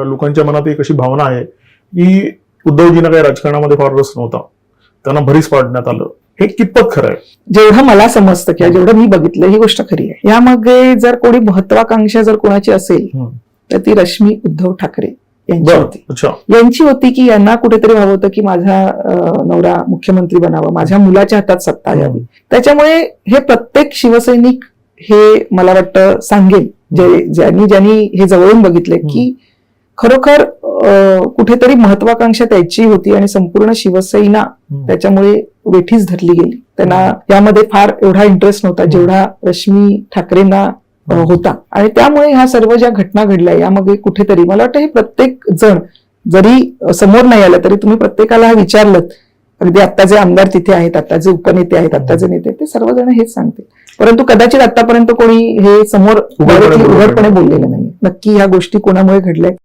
लोकांच्या मनात एक अशी भावना आहे की उद्धवजींना काही राजकारणामध्ये फार रस नव्हता, त्यांना भरीस पाडण्यात आलं. हे कितपत खरं आहे? जेवढं मला समजतं किंवा जेवढं मी बघितलं ही गोष्ट खरी आहे. यामागे जर कोणी महत्वाकांक्षा जर कोणाची असेल तर ती रश्मी उद्धव ठाकरे यांची होती. यांची होती की यांना कुठेतरी हवं होतं की माझा नवरा मुख्यमंत्री बनावा, माझ्या मुलाच्या हातात सत्ता यावी. त्याच्यामुळे हे प्रत्येक शिवसैनिक हे मला वाटतं सांगेल, ज्यांनी हे जवळून बघितले की खरोखर कुठेतरी महत्वाकांक्षा त्याची होती आणि संपूर्ण शिवसेना त्याच्यामुळे वेठीच धरली गेली. त्यांना यामध्ये फार एवढा इंटरेस्ट नव्हता जेवढा रश्मी ठाकरेंना होता. आणि त्यामुळे ह्या सर्व ज्या घटना घडल्या यामध्ये कुठेतरी मला वाटतं हे प्रत्येक जण जरी समोर नाही आलं तरी तुम्ही प्रत्येकाला विचारलं, अगदी आता जे आमदार तिथे आहेत, आता जे उपनेते आहेत, आता जे नेते, ते सर्वजण हेच सांगतील. परंतु कदाचित आतापर्यंत कोणी हे समोर उघडपणे बोललेलं नाही नक्की ह्या गोष्टी कोणामुळे घडल्या.